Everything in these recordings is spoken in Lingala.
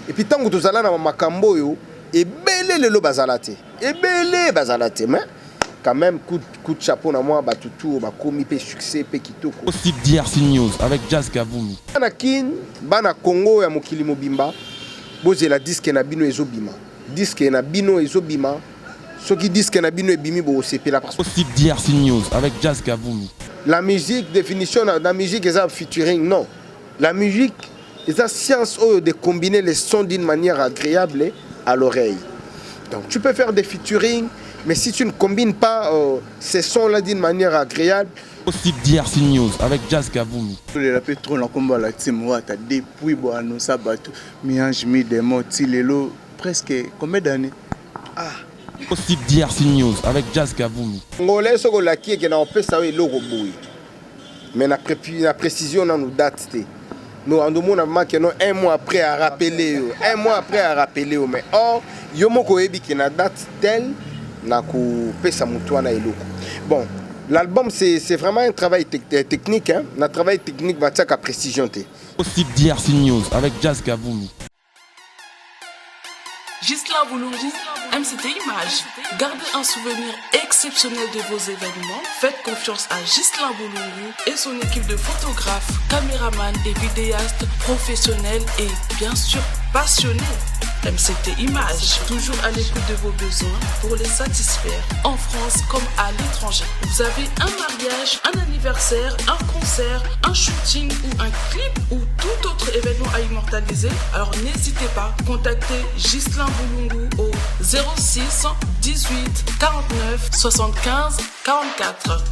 Et puis tant que tu as na makambo yo et belé le bazalate. Et belé bazalate mais quand même coup de chapeau na moi batutu ba komi pe succès pe kitoko. Aussi DRC News avec Jazz Kavumu. Bana kin bana Congo ya mokili mobimba boze la disque na bino ezobima. Disque na bino ezobima. Ce qui disent que na bino ebimi bo sepela parce Aussi DRC News avec Jazz Kavumu. la musique définition la musique est un featuring non. La musique est une science de combiner les sons d'une manière agréable à l'oreille. Donc tu peux faire des featuring mais si tu ne combines pas ces sons là d'une manière agréable. Aussi DRC News avec Jazz Kavumu. Le pétrole en combat la team wata depuis bo annonça bateau miange mi des moti lelo presque combien d'années Aussi DRC News avec Jazz Kavumu. Congolais soko la qui est na pesa we logo boy. Mais la précision dans nous date nous en demande vraiment que non un mois après à rappeler mais or yomo ko ebi ki na date telle na ko pesa mutu na eloko. Bon, l'album c'est vraiment un travail technique hein, un travail technique va tchaka précision té. Aussi DRC News avec Jazz Kavumu. Ghislain Boulungu, MCT Images. Gardez un souvenir exceptionnel de vos événements. Faites confiance à Ghislain Boulungu et son équipe de photographes, caméramans et vidéastes professionnels et bien sûr passionnés. MCT Images, toujours à l'écoute de vos besoins pour les satisfaire, en France comme à l'étranger. Vous avez un mariage, un anniversaire, un concert, un shooting ou un clip ou tout autre événement à immortaliser, alors n'hésitez pas, contactez Ghislain Boulungu au 06 18 49 75 44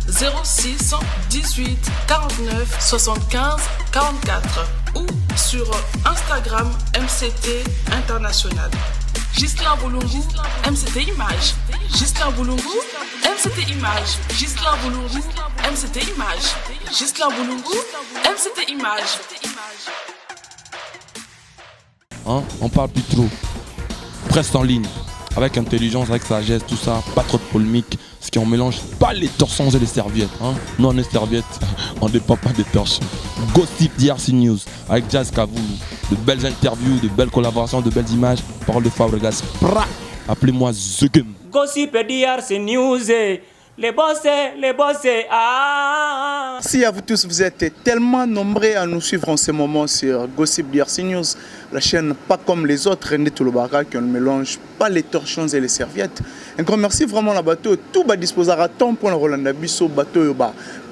06 18 49 75 44 ou sur Instagram MCT International. Ghislain Boulungu, MCT Images. Ghislain Boulungu, MCT Images. Ghislain Boulungu, MCT Images. Ghislain Boulungu, MCT Images. Hein? On parle plus trop. Presse en ligne. Avec intelligence, avec sagesse, tout ça, pas trop de polémique. Ce qui on mélange pas les torsons et les serviettes. Hein? Non, on est serviettes, on ne dépend pas des torsons. Gossip DRC News avec Jazz Kavumu. De belles interviews, de belles collaborations, de belles images. Parole de Fabregas. Appelez-moi Zegem. Gossip DRC News. Les bossés, ah. Si à vous tous, vous êtes tellement nombreux à nous suivre en ce moment sur Gossip DRC News, la chaîne pas comme les autres, René Touloubara, qui ne mélange pas les torchons et les serviettes. Un grand merci vraiment à bateau. Tout va disposer à temps pour le Rolanda Bisso bateau.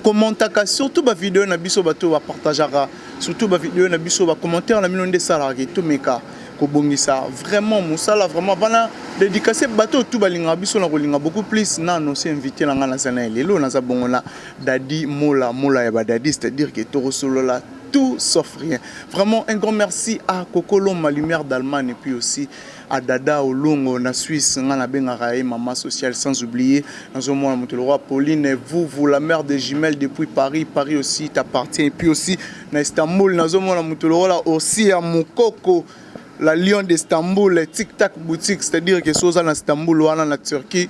Commentaka surtout ma vidéo na biso bateau va partagera surtout ma vidéo na biso va commentaire na million de salariés tout meka ko bongisa vraiment musala vraiment bana dédicacer bateau tout balinga biso na kolinga beaucoup plus na non c'est invité na ngana sana lelo na za bongola dadi mola ya badadi c'est-à-dire que to solola tout sauf rien. Vraiment un grand merci à Kokolo ma lumière d'Allemagne et puis aussi à Dada Olongo na Suisse ngana bengarae maman sociale sans oublier dans mon roi Pauline vous la mère de Jumelles depuis Paris aussi t'appartient et puis aussi na Istanbul na mon mutolola aussi à Mokoko la lion d'Istanbul le Tic Tac boutique c'est-à-dire que soza na Istanbul ou na Turquie.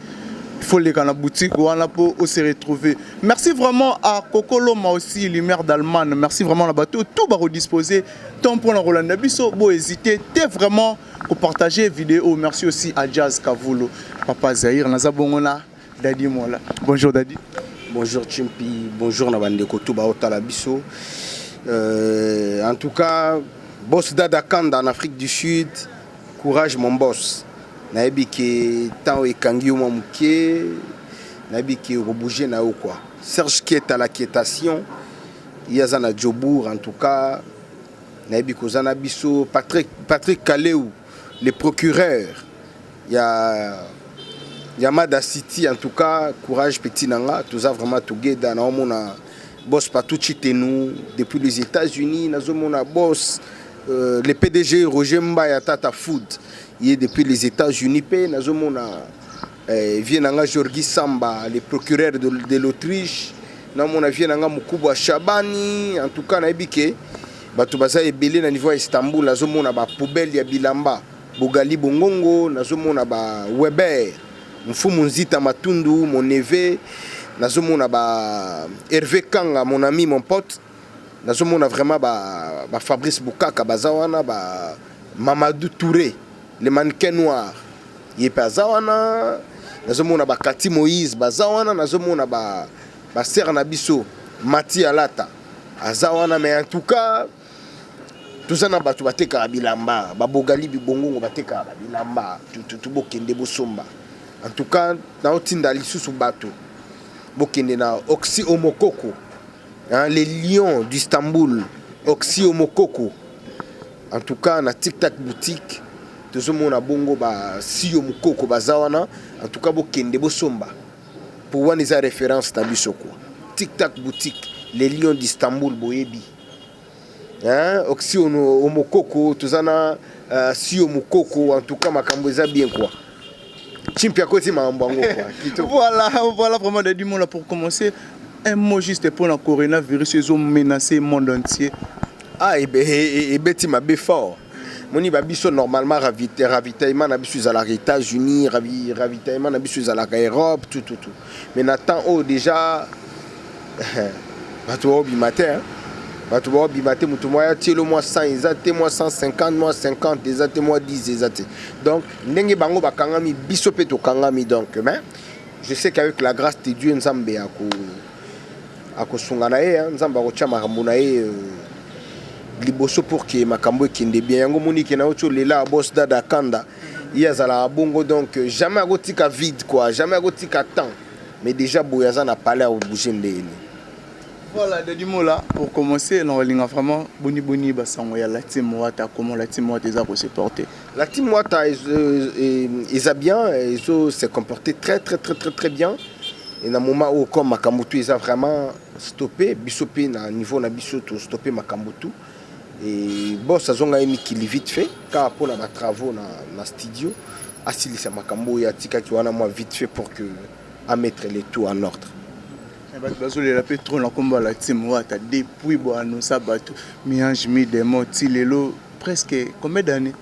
Il faut les la boutique pour se retrouver. Merci vraiment à Kokolo, mais aussi Lumière d'Allemagne. Merci vraiment à la bateau. Tout va redisposer. Tant pour la Rolanda Bisso, bon hésiter. T'es vraiment pour partager vidéo. Merci aussi à Jazz Kavumu. Papa Zahir, Nazabongona, Dadi Mola. Bonjour Dadi. Bonjour Chimpi. Bonjour Nabandeko Touba Otala Bisso. En tout cas, boss Dada Kanda en Afrique du Sud. Courage mon boss. Naebi ke tant ekangi mo muke naebi ke rebouger na o quoi Serge qui est à la quiétation Yazana Djobour en tout cas naebi ko zana biso Patrick Kaleu le procureur Yamada City en tout cas courage petit nanga tout ça vraiment together na mona boss Patuchi Tenou depuis les États-Unis na zomona boss le PDG Roger Mbaya Tata Food. Il est depuis les États-Unis, vient Jorgi Samba, le procureur de l'Autriche, vient Mukuba Chabani, en tout cas, Naibike, Batubaza et Belé, à niveau Istanbul, Nazomona Poubelle ya Bilamba, Bogali Bongongo, Nazomona Weber, Mfumunzita Matundu, mon neveu, Nazomona Hervé Kanga, mon ami, mon pote, Nazomona vraiment Fabrice Boukaka, Bazawana, Mamadou Touré, le mannequin noir. Il est pas zawana. Nazomona ba Kati Moïse, ba zawana. Nazomona ba Ser Nabiso, Mati Alata. Azawana, mais en tout cas, tout ça n'a pas tout battu à Bilamba. Babogali Bibongo bateka Bilamba. Tout bokende bosomba. En tout cas, dans le Tindali sous bateau. Bokende na Oxy Omokoko. Les lions d'Istanbul. Oxy Omokoko. En tout cas, na Tic Tac boutique, tout le monde a bongo ba si Omokoko bazawana. En tout cas, bokende bosomba. Pour voir les références dans Bissoko. Tic Tac boutique, les lions d'Istanbul boyebi. Oxy Omokoko, tout ça na si Omokoko. En tout cas, makambo eza bien quoi. Chimpia Koti Mambango quoi. Voilà vraiment des mots là pour commencer. Un mot juste pour le coronavirus, ils ont menacé le monde entier. Ah, et Betty m'a bé fort. Moni babiso normalement ravitaillement nabisu à les États-Unis, ravitaillement nabisu à l'Europe, tout. Mais n'attend déjà bateau bimatin. Bateau bimatin mutu moya tielo moi 100 ezate moi 150 moi 50 ezate moi 10 ezate. Donc ndenge bango bakangami biso pe to kangami donc mais je sais qu'avec la grâce de Dieu nzambe akosungana ye nzamba ko chama ramuna ye liboso pour que makambo ekende bien yango moni ke na ocho lela boss dada kanda yazala bongo donc jamais agotika vide quoi jamais agotika temps mais déjà boyaza na parler à bouger ndele. Voilà des mots là pour commencer on va vraiment boni basango ya la team Wata comment la team Wata a se porter. La team Wata ils a bien ils se comporté très bien. Et dans le moment où comme Makambutu ils a vraiment stoppé bisopi na niveau na bisoto stoppé Makambutu et bon ça zonga emi qui vite fait car pour les travaux na studio asilisa Makambo ya tika ki wana moi vite fait pour que à mettre les tout en ordre. Et bah bazole la pétrole na combat la team Wata depuis bo annoncer bato miange mi des moti lelo presque combien d'années?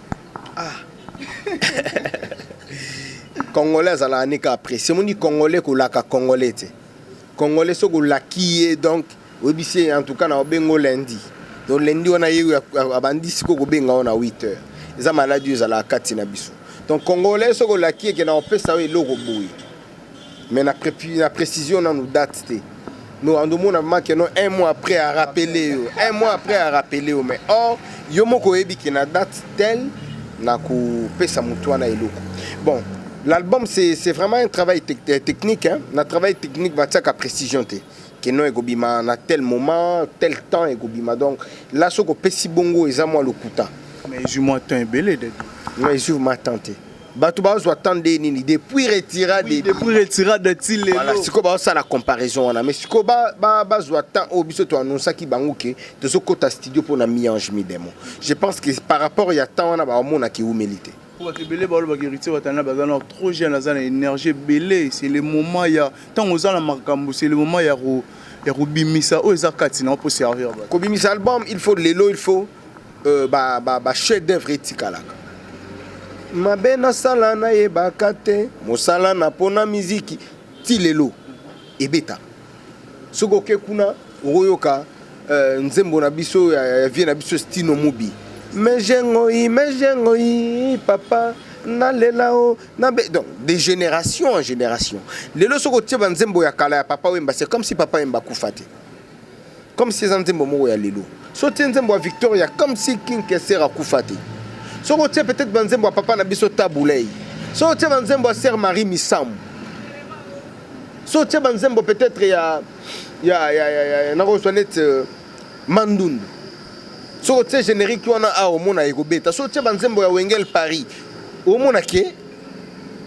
Congolais à l'année qu'après. C'est mon Congolais qui l'a Congolais. Congolais sont qui l'a qui est donc en tout cas na bengo lundi. Donc lundi on a eu à bandi siko ko benga on a 8h. Les maladies à la 4 na biso. Donc Congolais sont qui l'a qui est na pesa we logo boui. Mais na précision na nous date té. Nous en demande vraiment que non un mois après à rappeler mais or yomo ko ebi ki na date tel na ko pesa mutu na eloko. Bon, l'album c'est vraiment un travail technique hein. Un travail technique va à précision té. Que non egobima na tel moment, tel temps egobima donc là ce que pesi bongo ezamo le kuta. Mais je m'attends belé de. Mais je m'attends. Batu ba zo attendre nini depuis retirade de Tilelo. Voilà, c'est quoi ça la comparaison on a mais c'est quoi ba zo attendre au biso to annoncer ki bango ke to zo kota studio pour na miange mi demo. Je pense que par rapport il y a temps on a ba mona ki humilité. Pour te belé ba lo ba héritier watana bazana trop jeune azana énergie belé c'est le moment il y a tant aux la makambo c'est le moment il y a Rubimisa o ezakati na pour servir ba. Ko bimisa album il faut lelo il faut ba chef d'œuvre etikalaka. Mabena sala na yebaka te mosala na pona miziki ti lelo ebeta soko ke kuna oyoka nzembo na biso ya vie na biso stino mubi mejengoyi papa na lelao na donc de génération en génération lelo soko tie ba nzembo ya kala ya papa wemba c'est comme si papa wemba kufate comme si nzembo mo ya lelo so tie nzembo ya Victoria comme si King Kesera kufate. So tu peut-être banzembo papa na biso Taboulay. So tu banzembo sœur Marie Missam. So tu banzembo peut-être ya na Rosonet Mandund. So tu générique wana a au mona egobeta. So tu banzembo ya Wengel Paris. Au mona ke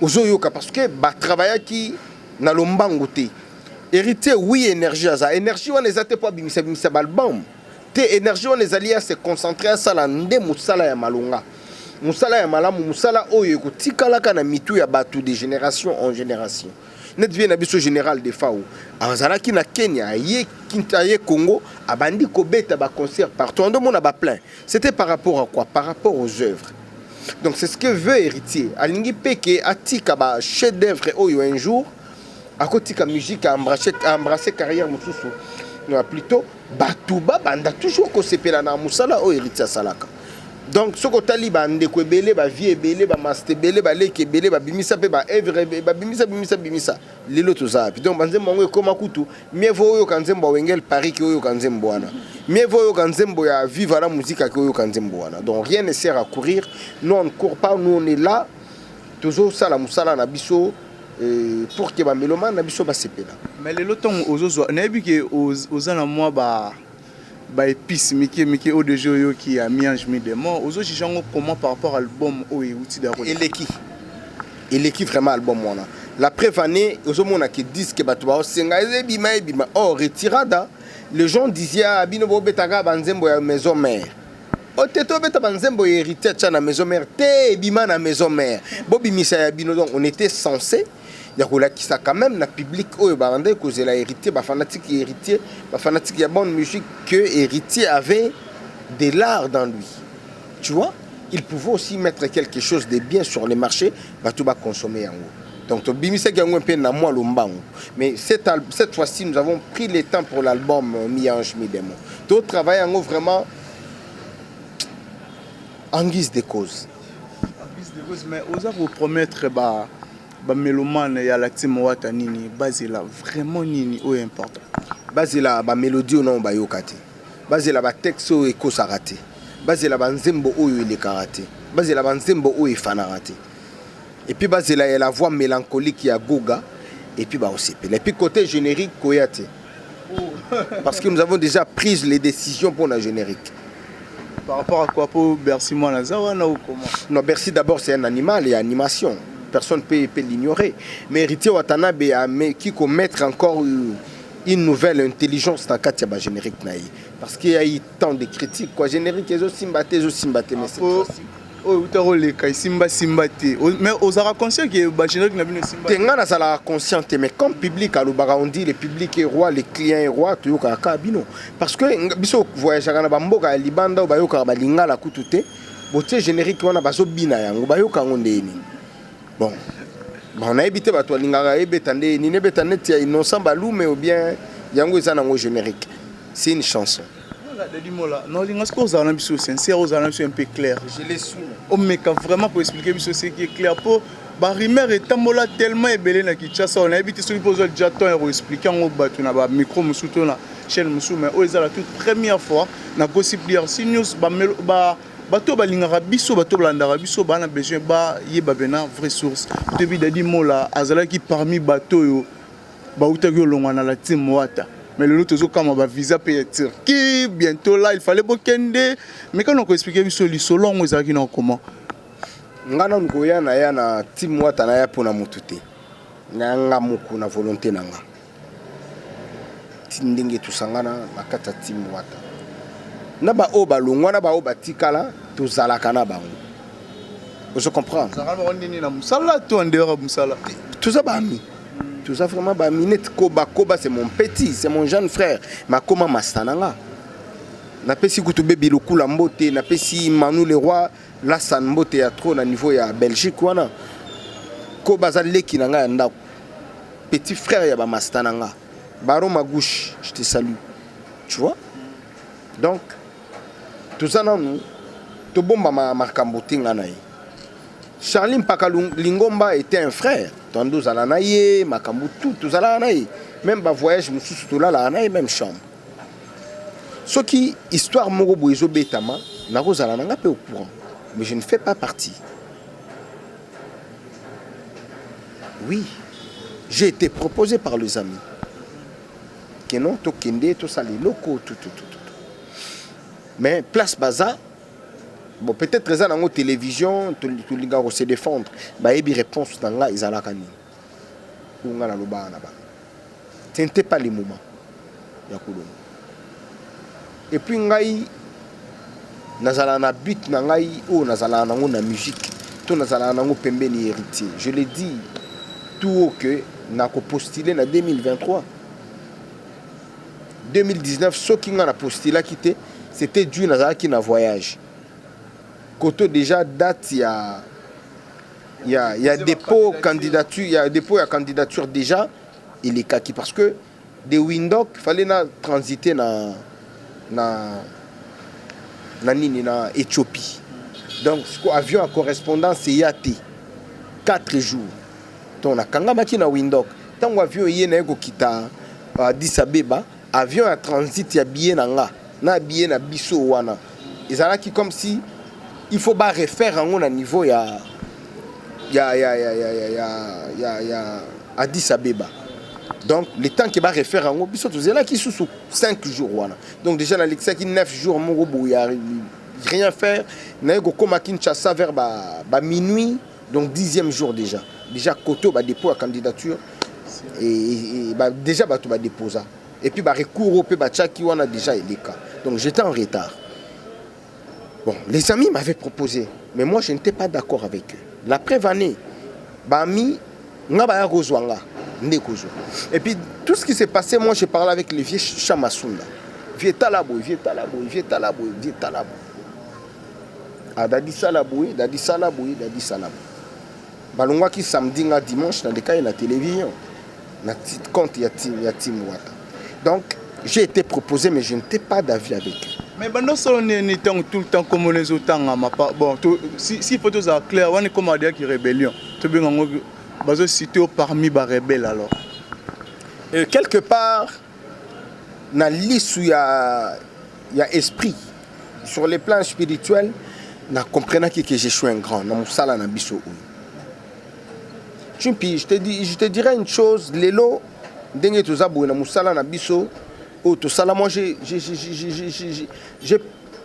ozoyoka parce que ba travailler qui na lombango te. Hérité oui énergie za énergie wana ezate pas bimisa album. Te énergie wana ezali à se concentrer à sala nde musala ya malonga. Musala ya malamu musala oyo ekotikalaka na mitu ya batu de génération en génération. Net vie na biso général de Fao. Azalaki na Kenya, aye Kintaye Congo, abandi kobeta ba concert partout. On demande ba plein. C'était par rapport à quoi? Par rapport aux œuvres. Donc c'est ce que veut héritier. Alingi peke atika ba chef d'œuvre oyo un jour akotika musique a embrasser carrière mususu. Non plutôt batuba banda toujours ko sepela na musala o héritier salaka. Donc ce que tali ba ndeko ebele ba vie ebele ba master ebele ba leke ebele ba bimisa pe ba evre ba bimisa lelo toza puis donc banzembo ngo ekoma kutu mieux vaut oyo kanzembo wengel Paris ki oyo kanzembo wana mieux vaut oyo kanzembo ya vivre la musique ki oyo kanzembo wana. Donc rien ne sert à courir, nous on ne court pas, nous on est là toujours ça la musala na biso pour que ba mélomane na biso ba sepela. Mais lelo ton ozozo na yebi ke ozana moi ba épice miki au de joyo qui a mis en chemin des morts ozo chijango comment par rapport à l'album o et outil d'aro eleki vraiment album wana la preuve année ozo mona ki disque bato ba senga ebima oh retirada les gens disaient abino bo betaka banzembo ya maison mère oteto beta banzembo héritier cha na maison mère te ebima na maison mère bo bimisa ya bino. Donc on était censé il y a quand même na public oyo bande cause la héritier ba fanatique héritier ba fanatique ya bonne musique que héritier avait de l'art dans lui, tu vois. Il pouvait aussi mettre quelque chose de bien sur les marchés ba tout ba consommer en haut. Donc to bimisa gango un peu na moi lombango. Mais cette fois-ci nous avons pris le temps pour l'album Mi-Ange Mi-Démon. Tout travail en haut vraiment en guise de cause. Mais osa vous promettre ba mélomane ya la team wata nini bazela vraiment nini o important bazela ba mélodie non ba yokate bazela ba texte o eko sarate bazela ba nzembo oyo ile karate bazela ba nzembo oyo fanarate et puis bazela ya la voix mélancolique ya Goga et puis ba osepela et puis côté générique koyate parce que nous avons déjà pris les décisions pour la générique. Par rapport à quoi pour Bercy Mwanazawana ou comment? Non, Bercy d'abord c'est un animal et animation. Personne ne peut l'ignorer. Mais Héritier Watanabe a qui mettre encore une nouvelle intelligence dans le cadre générique. Parce qu'il y a eu tant de critiques. Quoi. Générique, ils ont simbaté, mais c'est oh, mais on a conscient que le générique n'a pas de conscient, mais comme public, on dit le public est roi, les clients est roi, tout le monde. Parce que biso voyage à Bamboka, Libanda, Bayoka, Balinga, la Koutouté, le générique, on a baso bina, Bayoka, on est. Bon, on a évité bato lingara ebetande ni ne betande tia innocent balou mais ou bien yango ezana ngo générique. C'est une chanson. Non, l'ingasco ça na biso sincère, ça na biso un peu clair. Je l'ai su. On me vraiment pour expliquer biso ce qui est clair pour ba rumeur etambola tellement ebelé na Kinshasa, on a évité celui poser déjà temps et expliquer en bato na ba micro musuto na chaîne musu mais o ezala toute première fois na Gossip DRC News ba bato balingaka biso bato balandaka biso bana besoin ba yeba bena vraie source depuis dadi mola azalaki parmi bato yo bautaki olongwa na la team wata mais le autre kama ba visa paye Turquie bientôt là il fallait bokende mais quand on peut expliquer biso lisolo ngo ezalaki na comment ngana ngoya na ya na team wata na ya pona mutute nga muku na volonté nanga tindinge tusangana na kata team wata na ba o balongwa na ba o batikala tozalaka na bango. Vous comprenez? Tout ça bami. Tout ça vraiment bami net koba c'est mon petit, c'est mon jeune frère. Ma koma mastananga. Na pesi kutu bebi lokula mbote, na pesi Manu le roi la san mbote ya trop na niveau ya Belgique wana. Koba za leki nanga nda petit frère ya ba mastananga. Baro ma gauche, je te salue. Tu vois? Donc tout ça non to bomba makambo tinga nayi. Charlie Mpaka Lingomba était un frère. Tando zala naye makambo tout zala nayi. Même ba voyage mususu to la nayi même chambre. Ce qui histoire moko boezo betama na ko zala nanga pe au courant. Mais je ne fais pas partie. Oui, j'ai été proposé par les amis. Que non to kende to ça les locaux tout. Mais place Baza, bon peut-être raison dans la télévision, tout les gars se défendre, bah et réponse dans là ils allaient kani. Ou ngana loba na ba. C'était pas les moments. Yakulo. Et puis ngai nazala na but na ngai o nazala na ngona musique, to nazala na ngo pembeni héritier. Je l'ai dit tout haut que na ko postuler na 2023. 2019 ceux qui ont postulé quitté c'était dû à un voyage. Koto déjà date il y a dépôt candidature, il y a dépôt à candidature déjà il est kaki parce que des Windhoek fallait na transiter na Éthiopie. Donc, avion à correspondance, c'est YAT. 4 jours. Donc, on a kangamaki na Windhoek. Tant que avion est na kita Addis Abeba, avion à transit ya billet na billet na biso wana. Ezalaki comme si il faut pas refaire en niveau ya Addis Abeba. Donc, le temps qui va refaire en haut, c'est là qui sous 5 jours. Voilà. Donc, déjà, dans l'excès, 9 jours, mon rien faire. N'a eu comme à Kinshasa vers minuit, donc 10e jour déjà. Déjà, Koto va déposer la candidature. Et déjà, tu vas déposer. Et puis, recours au Pébachaki, on a déjà les cas. Donc, j'étais en retard. Bon, les amis m'avaient proposé, mais moi, je n'étais pas d'accord avec eux. La prévanée, Bami, Ngabaya Rozwanga. Et puis tout ce qui s'est passé, moi j'ai parlé avec les vieux Chamasunda. Vieux Talaboy. Dadi Salaboy. Balongwa qui samedi na dimanche dans des cas la télévision. Na petit compte Yatim Wata. Donc j'ai été proposé mais je n'étais pas d'avis avec eux. Mais pendant ce temps tout le temps comme les autres bon si faut tout ça clair, on est comme dire qui rébellion. Tout bien bazo cité parmi les rebelles alors. Quelque part na l'issue il y a esprit sur les plans spirituels na comprenant que je suis un grand na musala na biso. Je te dirais une chose, lelo ndenge tozabo na musala na biso o to sala moi j'ai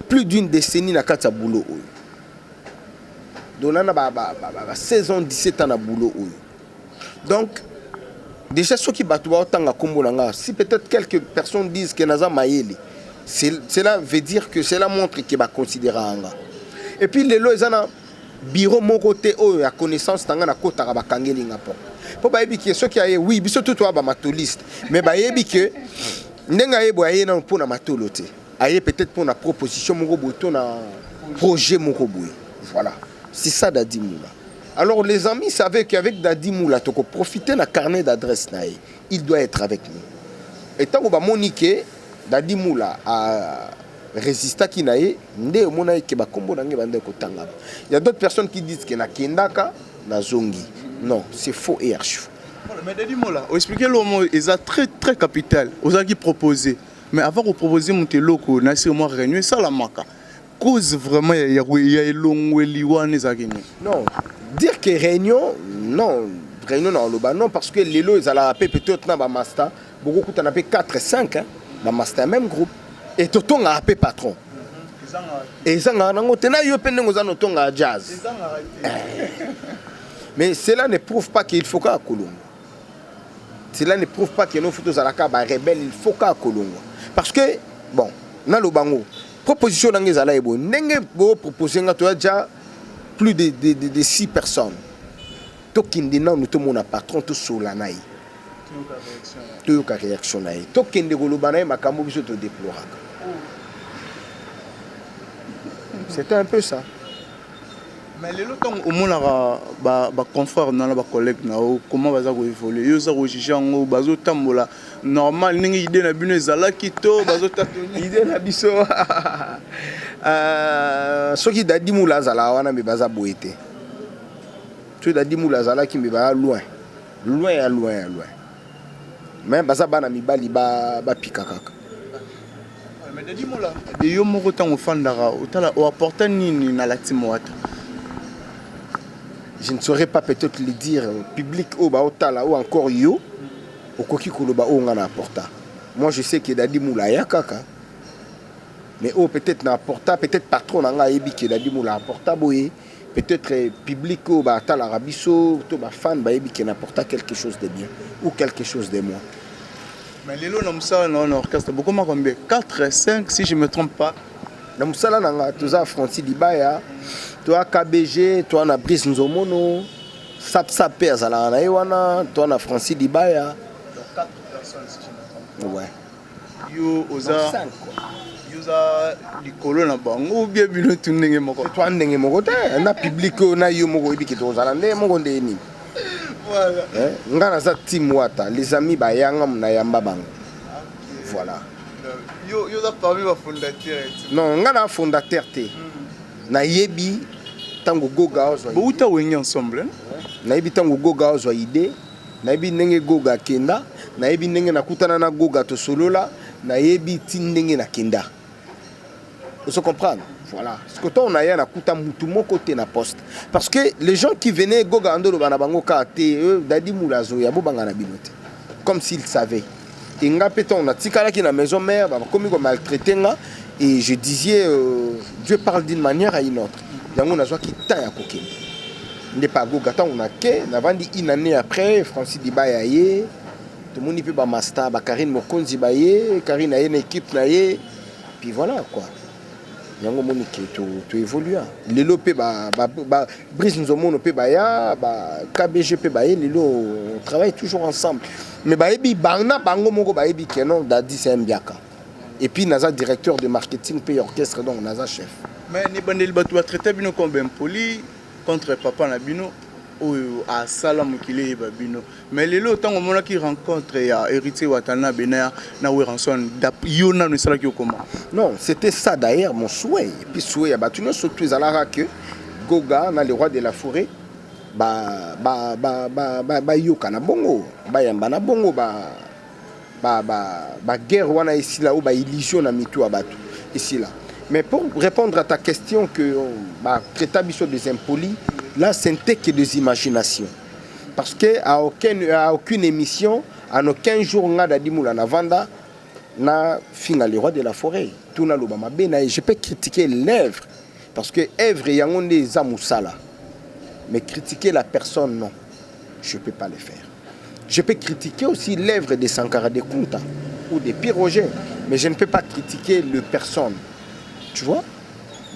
plus d'une décennie na kata boulot. Donc on a 16 ans 17 ans na boulot. Donc, déjà, ceux qui battent autant à Kombolanga, si peut-être quelques personnes disent que Naza Maïli, cela veut dire que c'est la montre qui va considérer. Et puis, les lois, ils ont bureau mon côté, à connaissance, ils ont côté à Bakangeli. Pour que ceux qui ont, oui, surtout toi, matoliste, mais que n'enga eboye na pour na matolote. Aye peut-être pour la proposition mon robot, na projet mon robot. Voilà. C'est ça Dadi Moula. Alors les amis savaient qu'avec Dadi Moula, tu peux profiter de la carnet d'adresse. Il doit être avec nous. Et tant que Monique, Dadi Moula a résisté qui naïe, il y a d'autres personnes qui disent que na Kendaka, na Zongi. Non, c'est faux et archi faux. Mais Dadi Moula, expliquez le mot, ils ont très capital. Ils ont proposé. Mais avant de proposer mon téloco, na c'est moi réunion ça la maka. Cause vraiment il y a long non, dire que réunion non non parce que les lots ils allaient appeler peut-être dans master beaucoup t'en appelé 4 et 5 hein dans master même groupe et tout on a appelé patron et ça nango tena yo pende ngozano tonga jazz mais cela ne prouve pas qu'il faut qu'à Kolongo. Cela ne prouve pas que nos photos à la caba rebelle il faut qu'à Kolongo parce que bon na lo bango proposition dans les alaïs bon n'engé beau proposer déjà plus de 6 personnes to kindi na nous tout mon patron tout solanaï tout ka réaction naï to kindi golobanaï makambo biso to déploraka c'était un peu ça. Mais les autres au moins ba confrère na ba collègue na comment va ça évoluer yo ça rejuger en bazo tambola normal ningi idée na bino ezala kito bazo tatoni idée na biso soki Dadi Moula zala wana me baza boete tu Dadi Moula zala ki me ba loin mais baza bana mibali ba pikaka. Mais Dadi Moula de yo moko tango fandara otala o apporter nini na la timwata. Je ne saurais pas peut-être le dire public ou encore yo au koki koloba o ngana apporta. Moi je sais que Dadi Moula ya kaka. Mais peut-être na apporta, peut-être patron nga yebi que Dadi Moula apporta boye, peut-être public ou ba ta la rabiso, to ba fan ba yebi que n'apporta quelque chose de bien ou quelque chose de moins. Mais les lots comme ça non orchestre beaucoup moins combien 4 5 si je me trompe pas. Na musala nanga toza Francis Libaya. Toi KBG, toi na Brice Nzomono, Sapsape azala na Ewana, toi na Francis Libaya. 4 personnes si je me trompe. Ouais. Yo oza 5 quoi. Yo za likolo na bango ou bien bino tunenge moko. Toi ndenge moko te, na public na yo moko ebi ki tozala ndenge moko ndeni. Voilà. Ngana za team wata, les amis ba yanga na yamba bango. Voilà. Yo za parmi les fondateurs. Non, ngana fondateur te. Na yebi tango goga ozwa bouta wengi ensemble nayebi tango goga ozwa idée nayebi ndenge goga akenda nayebi ndenge nakutana na goga tosolola nayebi ti ndenge nakenda vous comprendre voilà ce que on a ya nakuta mutu moko te na poste parce que les gens qui venaient goga andolo bana bango ka te dadi mulazo ya bobanga na binote comme s'ils savaient et nga peton na tikala ki na maison mère ba komi ko maltraiter nga et je disais Dieu parle d'une manière à une autre yango nazwa ki ta ya kokende n'est pas goga tant on a ke na vandi une année après Francis Dibaya ye tout le monde peut ba master ba Karine Mokonzi ba ye Karine a une équipe na ye puis voilà quoi yango monike to évolue lelo pe ba Brice Nzomono pe ba ya ba KBG pe ba ye lelo on travaille toujours ensemble mais ba ebi bana bango moko ba ebi kenon dadi c'est Mbiaka et puis naza directeur de marketing pe orchestre donc naza chef mais ni bandeli batu ba traiter bino comme ben poli contre papa na bino oyo a sala mokile ba bino mais lelo tango mona ki rencontre ya héritier Watana Bena na Weranson yo na no sala ki comment non c'était ça d'ailleurs mon souhait et puis souhait ya batu no surtout alara que Goga na le roi de la forêt ba yoka na bongo ba yamba na bongo ba guerre wana ici là ou ba illusion na mitu abatu ici là mais pour répondre à ta question que ba traiter biso des impolis là, ce n'était que des imaginations. Parce qu'à aucune émission, en aucun jour, on a dit que Vanda n'a fini le roi de la forêt. Tout n'a pas bien. Je peux critiquer l'œuvre. Parce que l'œuvre, il y a des amoussala. Mais critiquer la personne, non. Je ne peux pas le faire. Je peux critiquer aussi l'œuvre de Sankara de Kunta ou de Piroget. Mais je ne peux pas critiquer les personnes. Tu vois?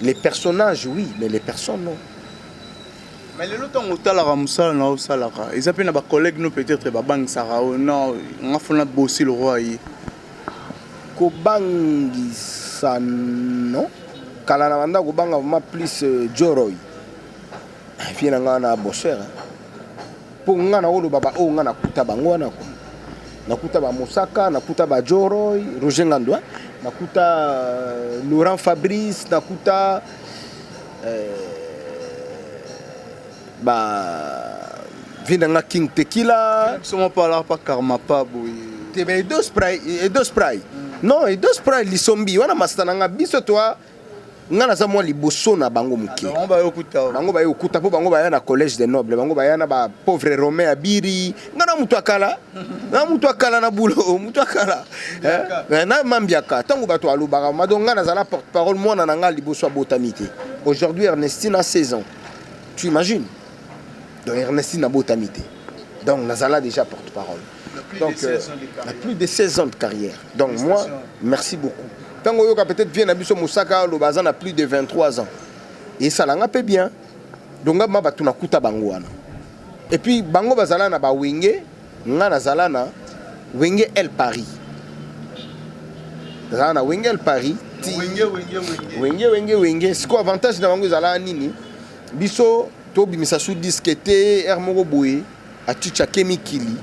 Les personnages, oui, mais les personnes, non. Mais le temps où tu as la ramoussa, ils appellent nos collègues, nous peut-être, Babang Sarao, non, on a fait bosser le roi. Kobangi Sano, Kalanamanda, Kobanga, ma plus Joroy. Viens à bosser. Pour nga na olo baba o nga na kuta bango na ko. Na kuta ba Mosaka, na kuta ba Joroy, Roger Ngandwa, na kuta Laurent Fabrice, na kuta Vinanga King Tequila. Comment parler pas Karma pas boy. Tebe dos spray. Non, et dos spray li sombi wana mastananga biso toi. Ngana za mo liboso na bango muki. Bango ba yokuta. Bango ba yokuta po bango ba ya na collège des nobles, bango ba ya na ba pauvre Romain Abiri. Ngana mutu akala. Na mutu akala na bulo, mutu akala. Na mambiaka. Tango ba to alubaka madonga na zala porte-parole moi na nga liboso botamité. Aujourd'hui Ernestine a 16 ans. Tu imagines? Donc Ernestine a botamité. Donc Nazala déjà porte-parole. Donc plus de 16 ans de carrière. Donc moi, merci beaucoup. Tango yoka peut-être vient à Biso Moussaka, le bazan a plus de 23 ans. Et ça l'a peu bien. Donc ma batuna kuta bangoana. Et puis bango bazala na ba wenge, nga nazala na wenge El Paris. Nazala na wenge El Paris. Wenge. C'est quoi avantage na bango zala nini? Biso to bimisa sous disquete Hermoro Boye a Chicha Kemikili.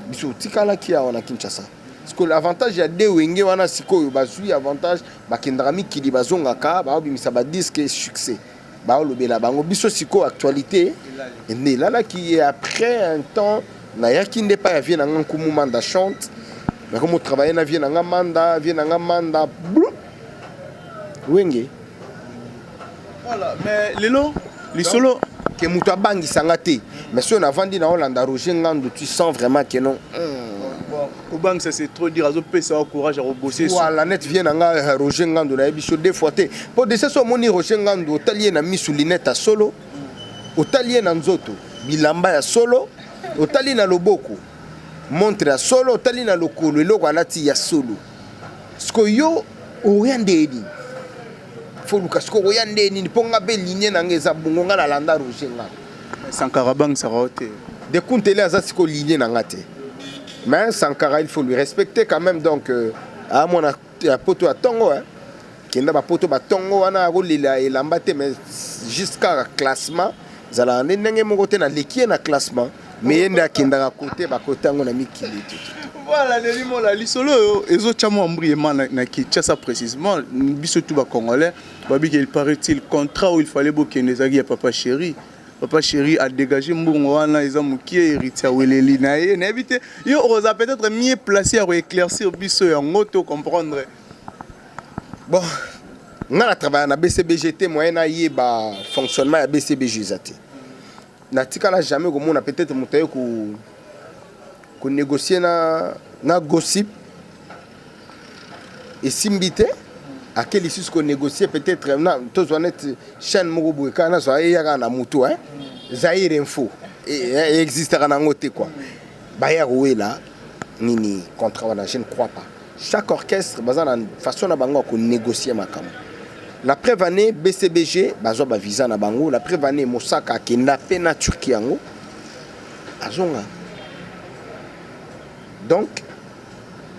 Biso tikala kia wana Kinshasa. Parce que l'avantage ya de wenge wana sikoyo bazui avantage bakendrami kili bazongaka ba bimisa ba disque succès. Ba lobela bango biso siko actualité et là qui après un temps na yakinde pa ya vient na nkumu manda chante. Mais comme travailler na vient na manda wenge. Voilà, mais lelo lisolo que mutu abangi sangate mais si on a vendu na Hollande Roger Ngando tu sens vraiment que non au banque ça c'est trop dire azo pesa courage à rebosser voilà net vient nga Roger Ngando na biso deux fois té pour de ça so moni Roger Ngando otalien na misu linette solo otalien na nzoto bilamba ya solo otalien na loboko montre ya solo otalien na lokolo eloko alati ya solo sko yo oyandedi faut Lucas ko yande ni ponga be ligne na ngeza bungo nga na landa Roger Ngando Sankara bang saraote de kuntele azati ko ligne na ngate mais Sankara il faut lui respecter quand même donc à mon poto à tongo hein qui n'a pas poto ba tongo wana rolila elamba te mais jusqu'à classement zala ndenge mo côté na lekie na classement mais yende akendaka côté bakote yango na mikili tout. Voilà, les limons là, l'isolo, les autres chamons embriément na Kinshasa précisément, biso tout ba congolais, babi qu'il paraît-il contrat où il fallait boquer les agis à papa chéri. Papa chéri a dégagé mbongo wana ils ont qui héritier weleli na ye na éviter yo oza peut-être mieux placé à éclaircir biso ya ngoto comprendre. Bon, na travailler na BCBGT moyen na yeba fonctionnement ya BCBGT. Na tikala jamais comme on a peut-être monté ko négocier na gossip et simbité à quel issue qu'on négocier peut-être na tous honnête chaîne moko boy kana so ya na mutu hein Zaire info et existera na ngote quoi ba ya là nini contrat wana je ne crois pas chaque orchestre bazana façon na bango ko négocier makamo la preuve année BCBG bazo ba visa na bango la preuve année Mosaka kenda pe na Turquie yango azonga. Donc,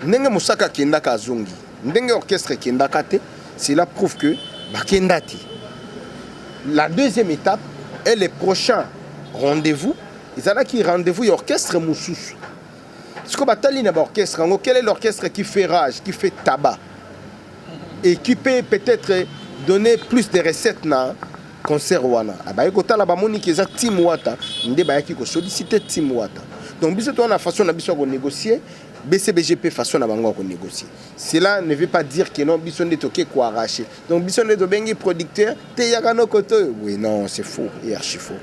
ndenge Mosaka kendaka azongi, ndenge orchestre kendaka te, cela prouve que bakendati. La deuxième étape est les prochains rendez-vous. Ils ont qui rendez-vous l'orchestre Moussous. Ce que batali na orchestre, quel est l'orchestre qui fait rage, qui fait tabac et qui peut peut-être donner plus de recettes na concert wana. Abaye kota la bamoni ki za Team Wata, ndé ba ki ko solliciter Team Wata. Donc, si on a façon de négocier, BCBGP façon de négocier. Cela ne veut pas dire que non, Bisson est ok quoi arracher. Donc, Bisson est de producteur, Teyagano Koto. Oui, non, c'est faux, et archi faux.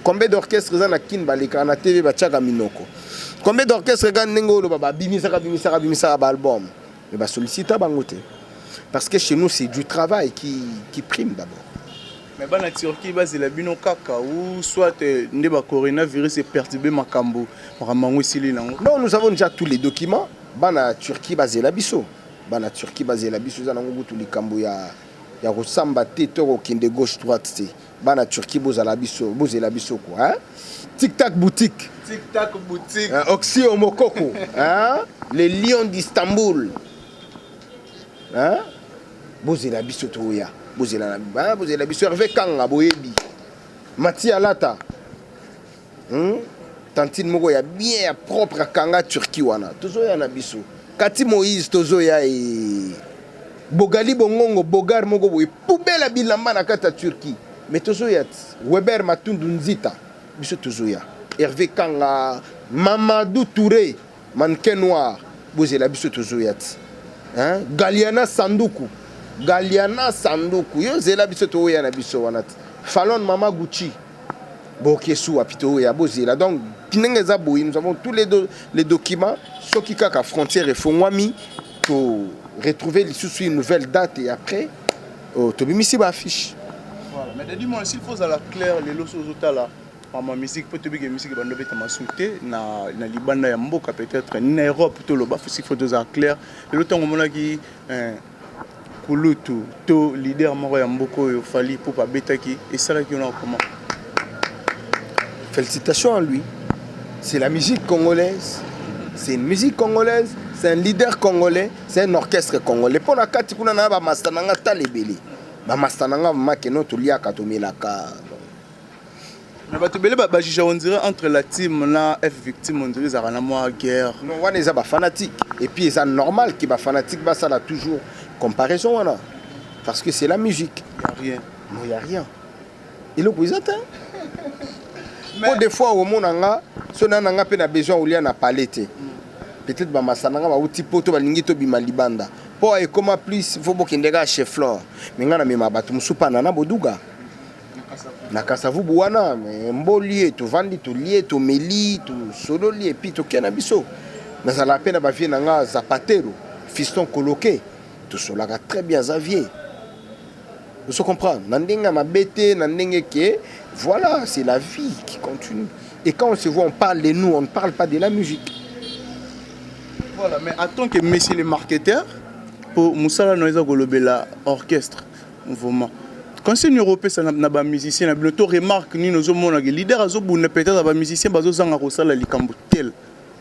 Combien d'orchestres ont Kin Balika, na TV Bachaka Minoko? Combien d'orchestres ont Nengo, Bimisara, album? Mais bah, sollicite à Bangote. Parce que chez nous, c'est du travail qui prime d'abord. Mais dans la Turquie, c'est la bino kaka ou soit le coronavirus est perturbé makambo. Non, nous avons déjà tous les documents. Dans la Turquie, basé la biso. Dans la Turquie, basé la biso, nous avons tous les cambo ya Rosamba Tétoro qui est de gauche droite. Dans la Turquie, basé la biso quoi. Tic Tac boutique. Tic Tac boutique. Oxy Omokoko. Les lions d'Istanbul. Basé la biso toya. Bozela biso Hervé Kanga boyebi Mati Alata tantine moko ya bien propre Kanga Turquie wana tozo ya na biso Kati Moïse tozo ya Bogali Bongongo Bogar moko boye poubelle bilamba na kata Turquie mais tozo ya Weber Matundu Nzita biso tozo ya Hervé Kanga Mamadou Touré mannequin noir bozela biso tozo ya Galiana Sanduku Galiana Sanduku, yo zela biso to ya na biso wana. Fallon Mama Gucci. Bokesu apito ya bozela. Donc kinenge za boyi, nous avons tous les documents soki kaka frontière et fongwami pour retrouver une nouvelle date et après to bimisi ba affiche. Voilà, mais dis-moi s'il faut à la claire les losos otala ma musique peut te bien musique bando beta masouté na libanda ya mboka peut-être na Europe to loba faut faut deux clair le lotango mona ki Kulutu, to leader moko ya mboko yo fali pour pas betaki et ça là qui on a comment. Félicitations à lui. C'est la musique congolaise. C'est une musique congolaise, c'est un leader congolais, c'est un orchestre congolais. Pour la carte kuna na ba mastananga talebeli. Ba mastananga makeno to liaka to melaka. Mais ba to belé ba jija on dirait entre la team na F victime on dirait ça na moi guerre. Non, on est ba fanatique et puis c'est normal qui ba fanatique ba ça là toujours comparaison voilà. Parce que c'est la musique. Il n'y a rien. Non, il n'y a rien. Et le vous attend. Mais des fois au monde si on a besoin ou lié na palette. Peut-être ba masananga ba uti poto ba lingi to bima libanda. Po et comment plus faut bokindega chef flore. Mais ngana mema batu musupa na boduga. Na kasavu buwana mais mbolié to vandi to lié to meli to solo lié puis to kena biso. Mais ça la peine ba vie nanga zapatero, fiston coloqué. Tout cela va très bien Xavier. Vous se comprenez? Nandinga ma bête, nandinga que voilà, c'est la vie qui continue. Et quand on se voit, on parle de nous, on ne parle pas de la musique. Voilà, mais en tant que messieurs les marketeurs, pour Moussala Noïza Golobela orchestre, mouvement. Quand c'est une européenne, ça n'a pas musicien, na bientôt remarque ni nos hommes les leaders azo bu peut-être ba musicien bazo zanga kosala likambo tel.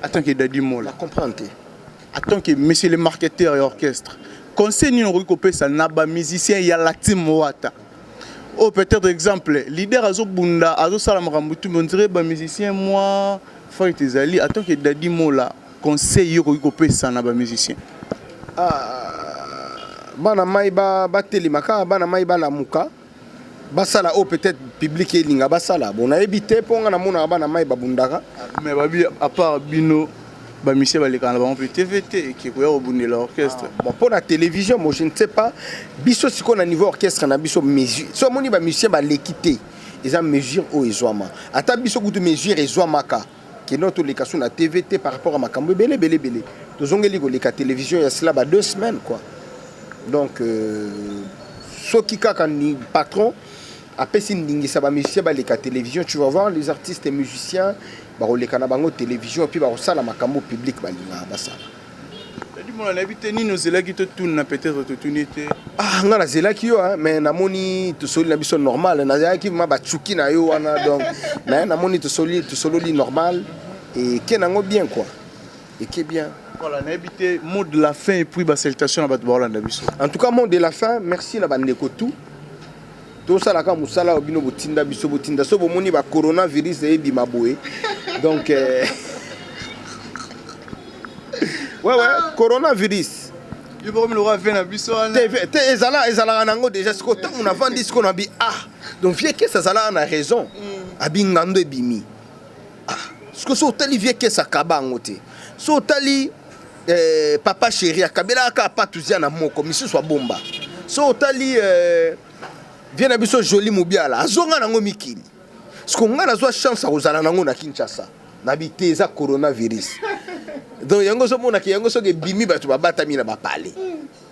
En tant que Dadi Mola. Comprendre. En tant que messieurs les marketeurs et orchestre. Conseil ni on recopé ça na ba musicien ya la team Wata. Oh, peut-être exemple, leader Azo Bunda, Azo Salamarambutu, on dirait, bah, musicien, moi, Faye Tezali, attends que Dadi Mola, conseil, Yoko Yoko Sana, bah, musicien. Bana Maïba, Batelimaka, Bana Maïba Lamuka, Basala, oh, peut-être public et Linga Basala. Bon, on a évité pour un amour à Bana Maïba Bundara. Mais, à part Bino, bah, monsieur, les canaux, TVT, qui est au bout de l'orchestre. Bon, pour la télévision, moi, je ne sais pas. Bisso, si on a niveau orchestre, on a bisso mesure. Soit mon musicien va l'équiter. Ils ont mesure au Ezouama. À ta bisso, de mesure Ezouamaka. Qui est notre location la TVT par rapport à Makambo. Belé. Nous avons les télévision, il y a cela 2 semaines, quoi. Donc, ceux qui ont un patron, après, si ça va musicien, les télévision, tu vas voir les artistes et musiciens. Les canabango télévision et puis ça la makambo public ça on a habité ni nos élèves qui te tournent peut-être te tourner ah nga la zela ki yo mais na moni to soli na biso normal na zela ki ma ba tsuki na yo wana donc na moni to soli normal et qui nango bien quoi et qui est bien voilà na habité mot de la fin et puis ba salutation na ba Bolanda biso en tout cas mot de la fin merci na bandeko tout tosala ka musala obino botinda biso botinda so bomoni ba coronavirus e bima boye donc ouais coronavirus je peux me le refaire na biso te ezala nango déjà ce que on a vendu ce qu'on a dit ah donc vieux que ça zala na raison abi ngando ebimi ah ce que so tali vieux que ça kabango te so tali papa chéri akabela ka patuzia na moko misi so bomba so tali viens biso joli mobiala azonga nango mikili parce qu'on a la chance à ozala nango na Kinshasa na biteza coronavirus donc yango so mona ki yango so ke bimi batu babata mina ba parler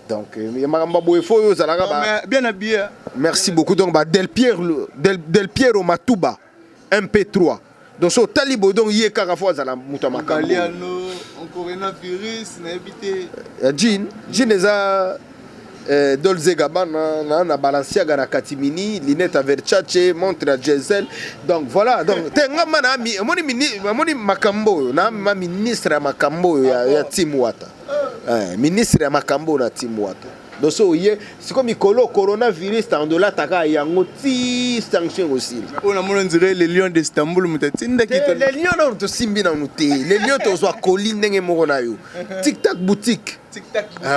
donc makambo boye fo yo zala ba bien habillé merci beaucoup donc ba Del Piero Matuba MP3 donc so talibo donc yé kaka fo zala muta makambo coronavirus na habité Jean eza Dolce Gabbana na Balenciaga na Katimini Linette à Versace montre à Giselle donc voilà donc tenga mana moni makambo na ma ministre ya makambo ya Timwata ministre ya makambo na Timwata donc so yé c'est comme ikolo coronavirus en dollar taka yango ti sanction aussi on a mon dirait les lions d'Istanbul mutatinda ki les lions on to simbi na nuté les lions to zo koli ndenge moko na yo tic tac boutique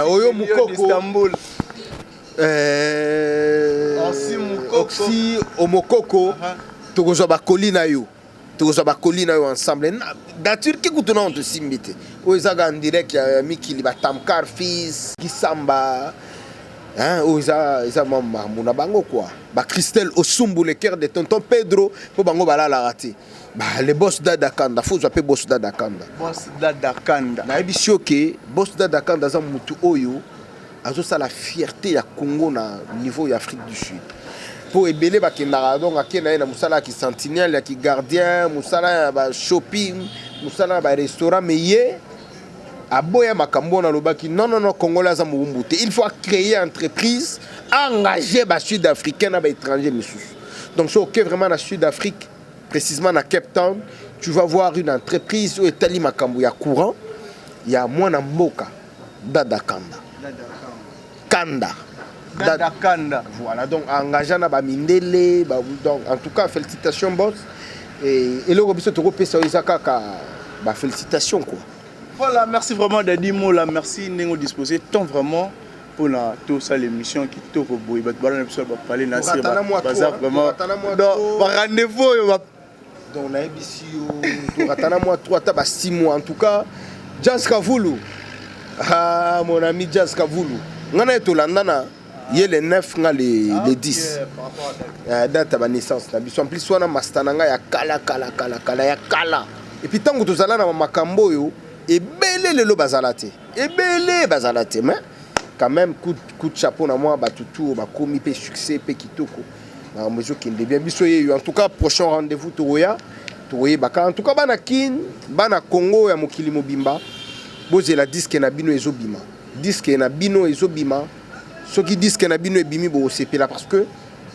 oyo mukoko d'Istanbul Oxy Omokoko tokozwa bakoli na yo ensemble da Turquie kutuna on to simbite ozaga en direct ya mikili ba Tamkar fils Kisamba oza mama mona bango quoi ba Christelle Osumbu le cœur de tonton Pedro po bango balala raté bah les boss d'Adakanda faut appeler boss d'Adakanda na ebisio ke boss d'Adakanda za mutu oyo azo ça la fierté ya Congo na niveau ya Afrique du Sud pour ebele ba kendara donc akena na musala ki sentinelle ki gardien musala ba shopping musala ba restaurant mais yé aboya makambo na lobaki non Congolais za mubumbu te il faut créer entreprise engager ba sud-africain na ba étranger misusu donc so que vraiment na Sud-Afrique précisément à Cape Town tu vas voir une entreprise où etali makambo ya courant il y a mwana mboka Dadakanda Kanda. Voilà, donc engageant na ba mindele, donc en tout cas félicitations boss et le robiso to repesa isaka ba félicitations quoi. Voilà, merci vraiment Dadi Mola, merci nengo disposé tant vraiment pour la tout ça l'émission qui to ko boy ba balana biso ba parler na sir bazar vraiment donc ba rendez-vous donc na ebisio to ratana moi 3 ta ba 6 mois en tout cas Jazz Kavulu mon ami Jazz Kavulu ngana etolandana yé le 9 nga le 10 date ba naissance na biso en plus wana mastananga ya kala ya kala et puis tango tozala na makambo yo ebele lelo bazalate mais quand même coup de chapeau na moi batutu ba komi pe succès pe kitoko na mozo kinde bien biso ye en tout cas prochain rendez-vous toya baka en tout cas bana Congo ya mokili mobimba bozela disque na bino ezobima disque na bino ezobima ceux qui disent que na bino ebimi bo sepela parce que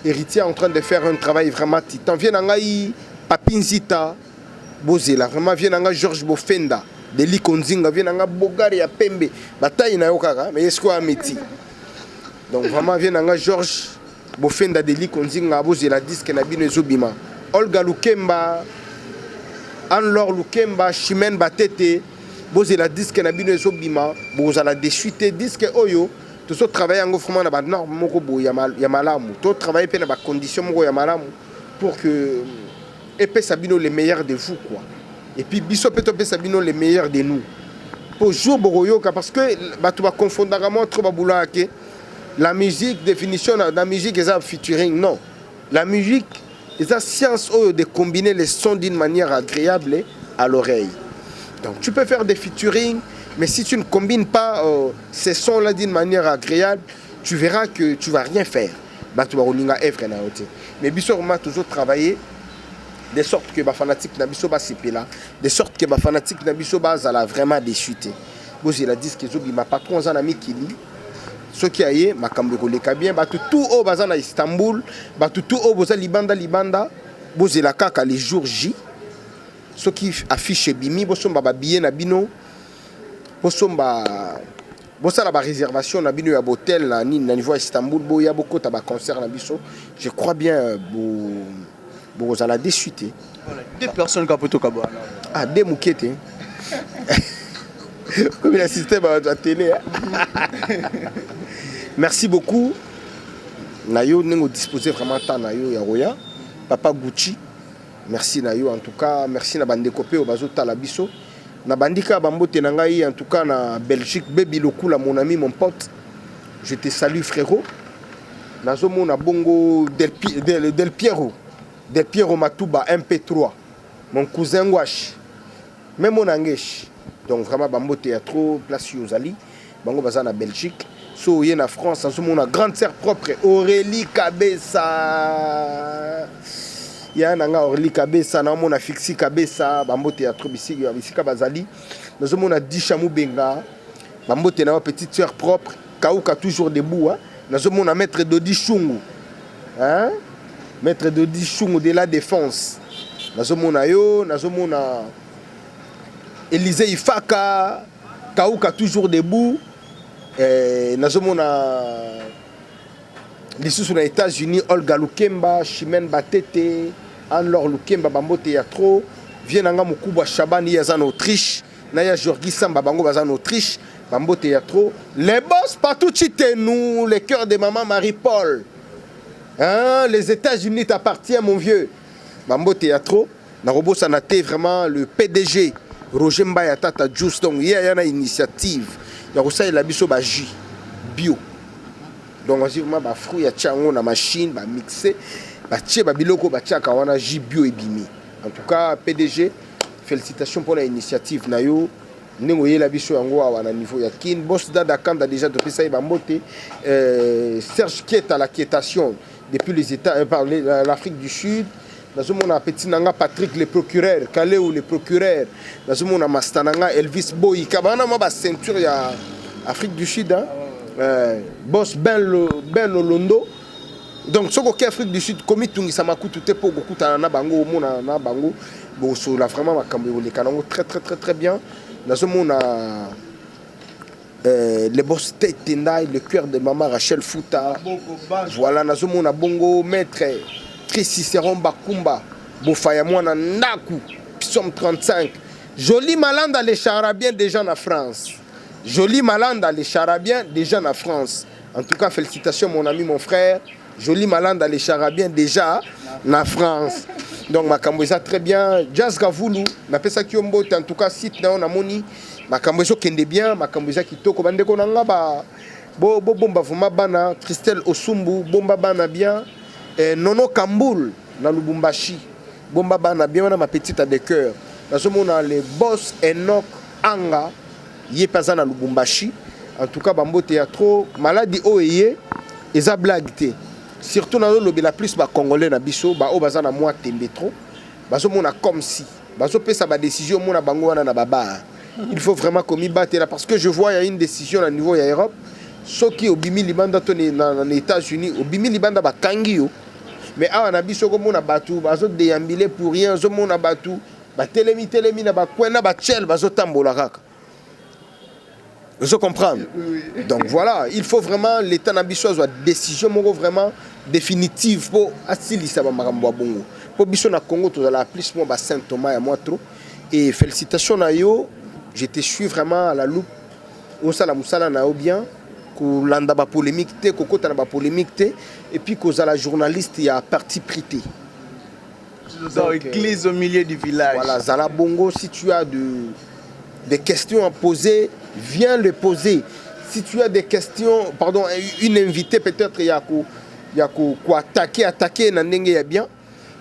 héritier est en train de faire un travail vraiment titan vient ngai Papinzita bozela vraiment vient ngai Georges Bofenda Deli Konzinga vient ngai Bogari ya Pembe bataille na yo kaka mais est-ce quoi ameti donc vraiment vient ngai Georges bofenda deli konzinga bozela disque na bino ezobima. Olga Lukemba, Anne-Laure Lukemba, Chimène Batete, bozela disque na bino ezobima, bozala desuite disque oyo. Tout ça travailler en vraiment na ba norme moko bo ya malamu. Tout travailler pe na ba condition moko ya malamu pour que épée Sabino les meilleurs de vous quoi. Et puis biso pe topé Sabino les meilleurs de nous. Pour jour boroyoka parce que ba tu vas confondre vraiment trop babula que la musique définition la musique est un featuring non. La musique est la science de combiner les sons d'une manière agréable à l'oreille. Donc tu peux faire des featuring. Mais si tu ne combines pas ces sons-là d'une manière agréable, tu verras que tu ne vas rien faire. Mais Bissot m'a toujours travaillé de sorte que les fanatiques n'abisso pas ces là, de sorte que les fanatiques n'abisso pas vraiment déchuté. Moi j'ai la disque que ma patron un ami qui lit. Ce qui a eu, ma cambré les bien, tout au bazar à Istanbul, tout au bazar libanda, moi j'ai la caca les jours J. Ce qui affiche bimi, moi son baba bien na bino. Bossa la réservation na bino ya hôtel na niveau Istanbul bo ya beaucoup ta concert na biso. Je crois bien bo la déchuté. Voilà, deux personnes capoto kabana. Ah deux moukete. Comme le système à la télé. Merci beaucoup. Nayo nengo disposer vraiment temps nayo ya roya. Papa Gucci. Merci nayo en tout cas, merci na bande copé au bazo ta la biso. Na bandika bambote na ngai en tout cas na Belgique baby lokula mon ami mon pote je te salue frérot nazomo na bongo Del Piero Matuba MP3 mon cousin Wash même mon angesh donc vraiment bambote ya trop place yozali bango baza na Belgique so yé na France nazomo na grande sœur propre Aurélie Kabessa ya nanga Orly Kabessa na mona Fixi Kabessa bambote ya trop bisika bazali nazomona Disha Mubenga bambote na petite sœur propre Kauka toujours debout hein nazomona maître Dodi Chungu hein maître Dodi Chungu de la défense nazomona yo nazomona Élisée Ifaka Kauka toujours debout nazomona les sous aux États-Unis Olga Lukemba Chimène Batete Anne-Laure Lukemba bambote ya trop Vienanga Mukubwa Chabani ya en Autriche Naya Georgi Samba bango baza en Autriche bambote ya trop les boss partout chez nous les cœurs de maman Marie-Paul hein les États-Unis t'appartiennent mon vieux bambote ya trop na robot sanate vraiment le PDG Roger Mbaya Tata Juice donc il y a une initiative ya rosa la biso ba jus bio donc on dit vraiment ba fruit ya tchango na machine ba mixer ba tché ba biloko ba tchaka wana jus bio ebimi en tout cas PDG félicitations pour l'initiative na yo ndenge yela biso yango wana niveau ya kin boss dada kanda déjà depuis ça ba mbote Serge Kiet à la quietation depuis les États par l'Afrique du Sud nazomona petit nanga Patrick le procureur Kaleo le procureur nazomona mastananga Elvis Boy kabana ma ba ceinture ya Afrique du Sud hein boss Ben Londo donc ce que Afrique du Sud comme tungi samakutu te po gokuta na bango mona na bango bon so la vraiment makambo le kanango très bien nazomona le boss Tendai le cœur de maman Rachel Fouta voilà nazomona bongo maître Cicéron Bakumba Bofaya mwana Naku Psalm 35 joli malanda les charabiens déjà en France joli malanda les charabiens déjà en France en tout cas félicitations mon ami mon frère joli malanda les charabiens déjà en France donc makambo eza très bien Jazz Gavulu na pesa kiombo en tout cas site na on a moni makambo ezo kende bien makambo eza kitoko bandeko na nga ba bomba vuma bana Christelle Osumbu bomba bana bien Nono Kamboul na Lubumbashi bomba bana bien na ma petite à de cœur nazomona les boss Enoch Anga yé pas na Lubumbashi en tout cas bambote ya trop maladie oyé eza blague té surtout na lobi la plus ba congolais na biso ba o bazana moi tembe trop bazomona comme si bazo pesa ba décision mona bango wana na baba il faut vraiment qu'on y batte là parce que je vois il y a une décision au niveau ya Europe ceux qui au bimi libanda tone na États-Unis au bimi libanda ba kangio mais awa na biso ko mona batu bazo déambuler pour rien zo mona batu ba telemi na ba kwena ba chel bazo tambola kaka Je comprends. Donc voilà, il faut vraiment l'État nabiso soit décision vraiment définitive pour assilisa ba makambo bongo. Pour biso na Congo to la plus moi ba Saint Thomas et moi trop et félicitations à yo, je te suis vraiment à la loupe. On sala musala na bien ko landa ba polémique té ko kota na ba polémique té et puis ko la journaliste il y a parti prité. Dans l'église au milieu du village. Voilà, Zala Bongo, si tu as des questions à poser, viens les poser. Si tu as des questions, pardon, une invitée peut-être il y a quoi attaquer na ndenge ya bien.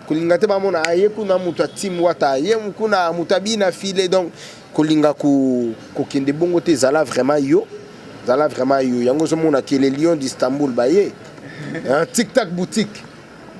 Kolingate ba mona aye kuna muta team wata aye kuna mutabi na file donc kolinga ko kende bongo te Zala vraiment yo. Zala vraiment yo. Yango zo mona ke les Lions d'Istanbul baye. Un tic-tac boutique.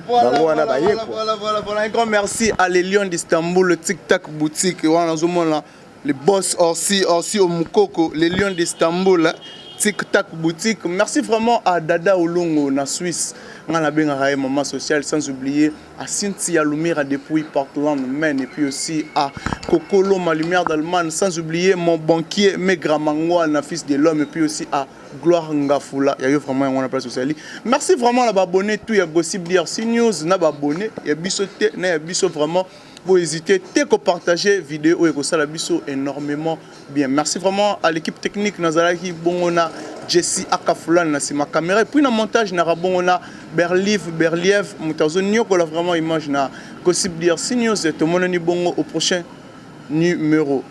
Voilà. Un grand merci à les Lions d'Istanbul, le Tic Tac boutique. Les boss aussi au Moukoko, les Lions d'Istanbul, Tic Tac boutique. Merci vraiment à Dada Olongo, na Suisse. On a bien un moment social, sans oublier à Cynthia Lumira depuis Portland, Maine, et puis aussi à Kokolo, ma lumière d'Allemagne, sans oublier mon banquier Megramangwa, na fils de l'homme, et puis aussi à Gloire Ngafula. Il y a eu vraiment un place social. Merci vraiment à l'abonné, tout, il y a Gossip DRC News, n'a pas abonné, il y a bisoté, il y a biso vraiment. Pour hésiter, dès que partager vidéo et que ça la biso énormément bien. Merci vraiment à l'équipe technique Nazaraki Bongona, Jessie Akafulan, ma caméra et puis dans le montage Narabongona, Berliev, Moutazo Nyoko la vraiment image na Gossip DRC News et tout le monde bongo au prochain numéro.